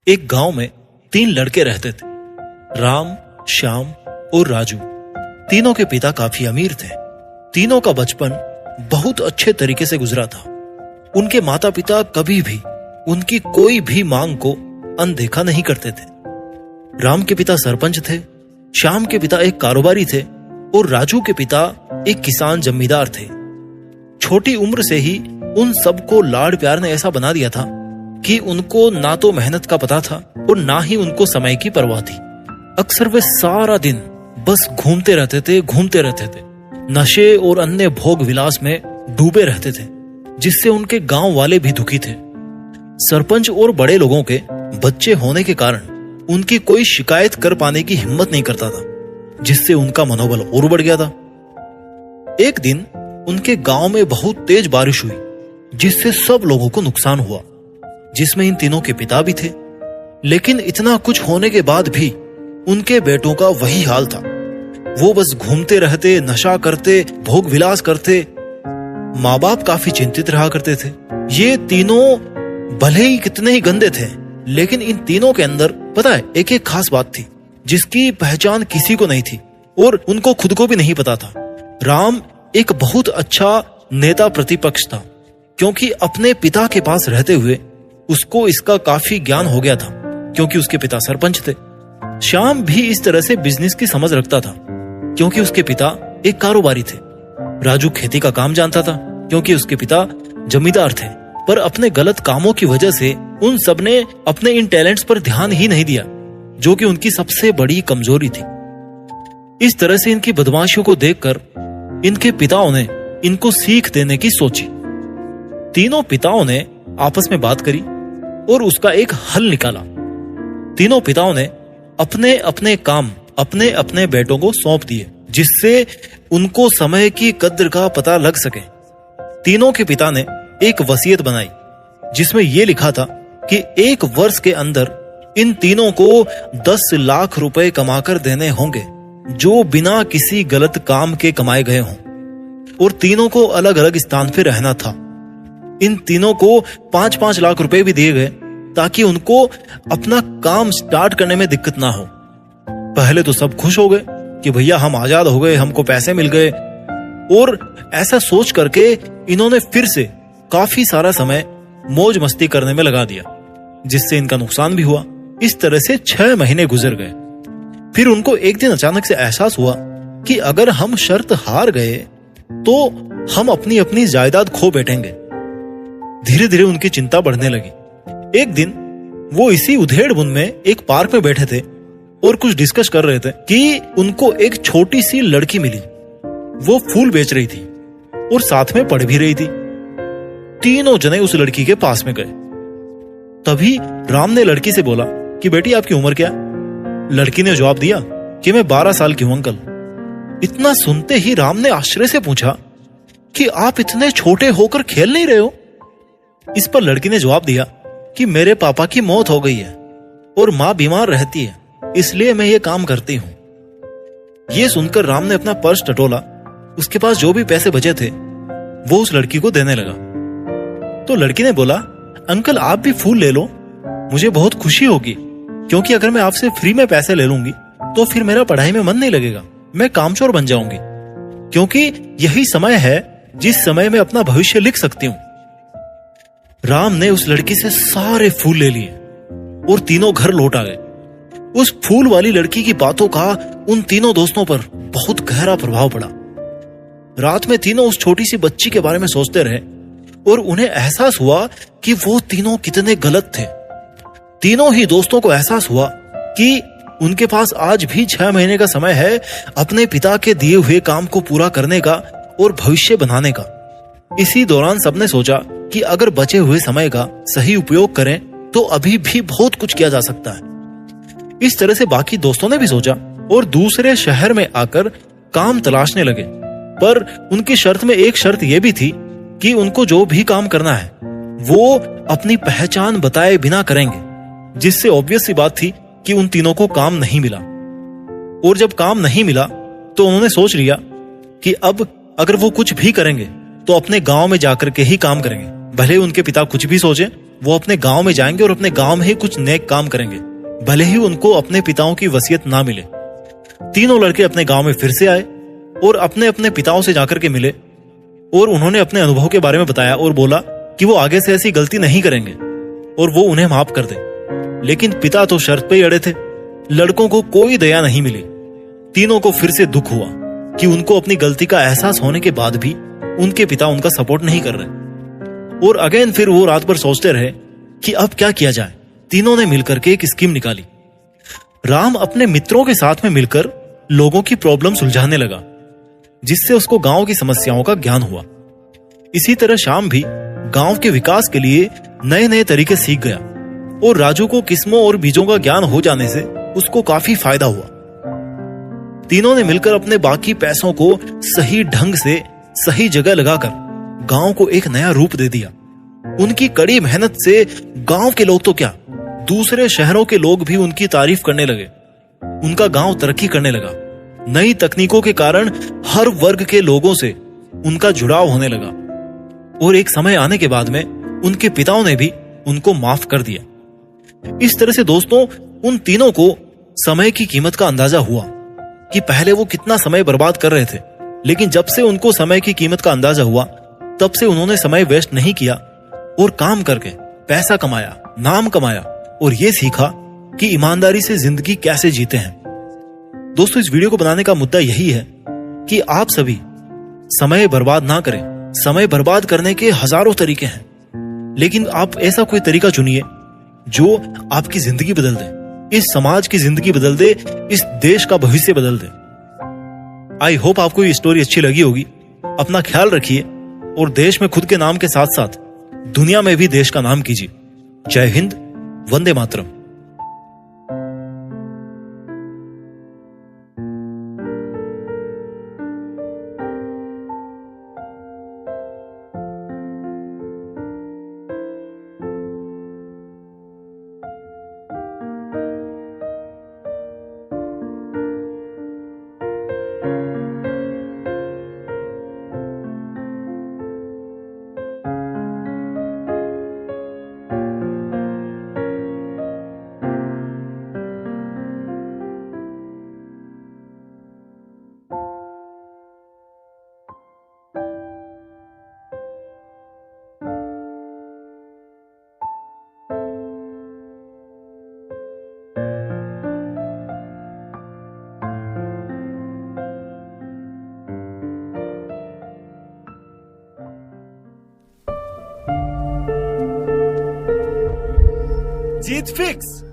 एक गांव में 3 लड़के रहते थे, राम, श्याम और राजू। तीनों के पिता काफी अमीर थे। तीनों का बचपन बहुत अच्छे तरीके से गुजरा था। उनके माता पिता कभी भी उनकी कोई भी मांग को अनदेखा नहीं करते थे। राम के पिता सरपंच थे, श्याम के पिता एक कारोबारी थे और राजू के पिता एक किसान जमींदार थे। छोटी उम्र से ही उन सबको लाड़ प्यार ने ऐसा बना दिया था कि उनको ना तो मेहनत का पता था और ना ही उनको समय की परवाह थी। अक्सर वे सारा दिन बस घूमते रहते थे। नशे और अन्य भोग विलास में डूबे रहते थे, जिससे उनके गांव वाले भी दुखी थे। सरपंच और बड़े लोगों के बच्चे होने के कारण उनकी कोई शिकायत कर पाने की हिम्मत नहीं करता था, जिससे उनका मनोबल और बढ़ गया था। एक दिन उनके गांव में बहुत तेज बारिश हुई, जिससे सब लोगों को नुकसान हुआ, जिसमें इन तीनों के पिता भी थे। लेकिन इतना कुछ होने के बाद भी उनके बेटों का वही हाल था। वो बस घूमते रहते, नशा करते, भोग विलास करते। माँ बाप काफी चिंतित रहा करते थे। ये तीनों भले ही कितने ही गंदे थे, लेकिन इन तीनों के अंदर पता है एक एक खास बात थी, जिसकी पहचान किसी को नहीं थी और उनको खुद को भी नहीं पता था। राम एक बहुत अच्छा नेता प्रतिपक्ष था, क्योंकि अपने पिता के पास रहते हुए उसको इसका काफी ज्ञान हो गया था, क्योंकि उसके पिता सरपंच थे। श्याम भी इस तरह से बिजनेस की समझ रखता था, क्योंकि उसके पिता एक कारोबारी थे। राजू खेती का काम जानता था, क्योंकि उसके पिता जमींदार थे। पर अपने गलत कामों की वजह से उन सब ने अपने इन टैलेंट्स पर ध्यान ही नहीं दिया, जो कि उनकी सबसे बड़ी कमजोरी थी। इस तरह से इनकी बदमाशियों को देखकर इनके पिताओं ने इनको सीख देने की सोची। तीनों पिताओं ने आपस में बात करी और उसका एक हल निकाला। तीनों पिताओं ने अपने अपने काम अपने अपने बेटों को सौंप दिए, जिससे उनको समय की कद्र का पता लग सके। तीनों के पिता ने एक वसीयत बनाई, जिसमें यह लिखा था कि 1 वर्ष के अंदर इन तीनों को 10 लाख रुपए कमाकर देने होंगे, जो बिना किसी गलत काम के कमाए गए हों। और तीनों को अलग अलग स्थान पर रहना था। इन तीनों को 5-5 लाख रुपए भी दिए गए, ताकि उनको अपना काम स्टार्ट करने में दिक्कत ना हो। पहले तो सब खुश हो गए कि भैया हम आजाद हो गए, हमको पैसे मिल गए। और ऐसा सोच करके इन्होंने फिर से काफी सारा समय मौज मस्ती करने में लगा दिया, जिससे इनका नुकसान भी हुआ। इस तरह से 6 महीने गुजर गए। फिर उनको एक दिन अचानक से एहसास हुआ कि अगर हम शर्त हार गए तो हम अपनी अपनी जायदाद खो बैठेंगे। धीरे धीरे उनकी चिंता बढ़ने लगी। एक दिन वो इसी उधेड़-बुन में एक पार्क में बैठे थे और कुछ डिस्कस कर रहे थे कि उनको एक छोटी सी लड़की मिली। वो फूल बेच रही थी और साथ में पढ़ भी रही थी। तीनों जने उस लड़की के पास में गए। तभी राम ने लड़की से बोला कि बेटी आपकी उम्र क्या? लड़की ने जवाब दिया कि मैं 12 साल की हूं अंकल। इतना सुनते ही राम ने आश्चर्य से पूछा कि आप इतने छोटे होकर खेल नहीं रहे हो? इस पर लड़की ने जवाब दिया कि मेरे पापा की मौत हो गई है और माँ बीमार रहती है, इसलिए मैं ये काम करती हूँ। ये सुनकर राम ने अपना पर्स टटोला। उसके पास जो भी पैसे बचे थे वो उस लड़की को देने लगा। तो लड़की ने बोला, अंकल आप भी फूल ले लो, मुझे बहुत खुशी होगी, क्योंकि अगर मैं आपसे फ्री में पैसे ले लूंगी तो फिर मेरा पढ़ाई में मन नहीं लगेगा, मैं कामचोर बन जाऊंगी, क्योंकि यही समय है जिस समय मैं अपना भविष्य लिख सकती हूँ। राम ने उस लड़की से सारे फूल ले लिए और तीनों घर लौट आ गए। उस फूल वाली लड़की की बातों का उन तीनों दोस्तों पर बहुत गहरा प्रभाव पड़ा। रात में तीनों उस छोटी सी बच्ची के बारे में सोचते रहे और उन्हें एहसास हुआ कि वो तीनों कितने गलत थे। तीनों ही दोस्तों को एहसास हुआ कि उनके पास आज भी 6 महीने का समय है अपने पिता के दिए हुए काम को पूरा करने का और भविष्य बनाने का। इसी दौरान सबने सोचा कि अगर बचे हुए समय का सही उपयोग करें तो अभी भी बहुत कुछ किया जा सकता है। इस तरह से बाकी दोस्तों ने भी सोचा और दूसरे शहर में आकर काम तलाशने लगे। पर उनकी शर्त में एक शर्त यह भी थी कि उनको जो भी काम करना है वो अपनी पहचान बताए बिना करेंगे, जिससे ऑब्वियस सी बात थी कि उन तीनों को काम नहीं मिला। और जब काम नहीं मिला तो उन्होंने सोच लिया कि अब अगर वो कुछ भी करेंगे तो अपने गांव में जाकर के ही काम करेंगे, भले उनके पिता कुछ भी सोचे वो अपने गांव में जाएंगे और अपने गांव में ही कुछ नेक काम करेंगे, भले ही उनको अपने पिताओं की वसीयत ना मिले। तीनों लड़के अपने गांव में फिर से आए और अपने अपने पिताओं से जाकर के मिले और उन्होंने अपने अनुभव के बारे में बताया और बोला कि वो आगे से ऐसी गलती नहीं करेंगे और वो उन्हें माफ कर दे। लेकिन पिता तो शर्त पे ही अड़े थे। लड़कों को कोई दया नहीं मिली। तीनों को फिर से दुख हुआ कि उनको अपनी गलती का एहसास होने के बाद भी उनके पिता उनका सपोर्ट नहीं कर रहे। और अगेन फिर वो रात भर सोचते रहे कि अब क्या किया जाए। तीनों ने मिलकर के एक स्कीम निकाली। राम अपने मित्रों के साथ में मिलकर लोगों की प्रॉब्लम सुलझाने लगा, जिससे उसको गांव की समस्याओं का ज्ञान हुआ। इसी तरह श्याम भी गांव के विकास के लिए नए नए तरीके सीख गया और राजू को किस्मों और बीजों का ज्ञान हो जाने से उसको काफी फायदा हुआ। तीनों ने मिलकर अपने बाकी पैसों को सही ढंग से सही जगह लगाकर गांव को एक नया रूप दे दिया। उनकी कड़ी मेहनत से गांव के लोग तो क्या, दूसरे शहरों के लोग भी उनकी तारीफ करने लगे। उनका गांव तरक्की करने लगा। नई तकनीकों के कारण हर वर्ग के लोगों से उनका जुड़ाव होने लगा और एक समय आने के बाद में उनके पिताओं ने भी उनको माफ कर दिया। इस तरह से दोस्तों, उन तीनों को समय की कीमत का अंदाजा हुआ कि पहले वो कितना समय बर्बाद कर रहे थे, लेकिन जब से उनको समय की कीमत का अंदाजा हुआ तब से उन्होंने समय वेस्ट नहीं किया और काम करके पैसा कमाया, नाम कमाया और ये सीखा कि ईमानदारी से जिंदगी कैसे जीते हैं। दोस्तों, इस वीडियो को बनाने का मुद्दा यही है कि आप सभी समय बर्बाद ना करें। समय बर्बाद करने के हजारों तरीके हैं, लेकिन आप ऐसा कोई तरीका चुनिए जो आपकी जिंदगी बदल दे, इस समाज की जिंदगी बदल दे, इस देश का भविष्य बदल दे। आई होप आपको ये स्टोरी अच्छी लगी होगी। अपना ख्याल रखिए और देश में खुद के नाम के साथ साथ दुनिया में भी देश का नाम कीजिए। जय हिंद, वंदे मातरम। जीत फिक्स।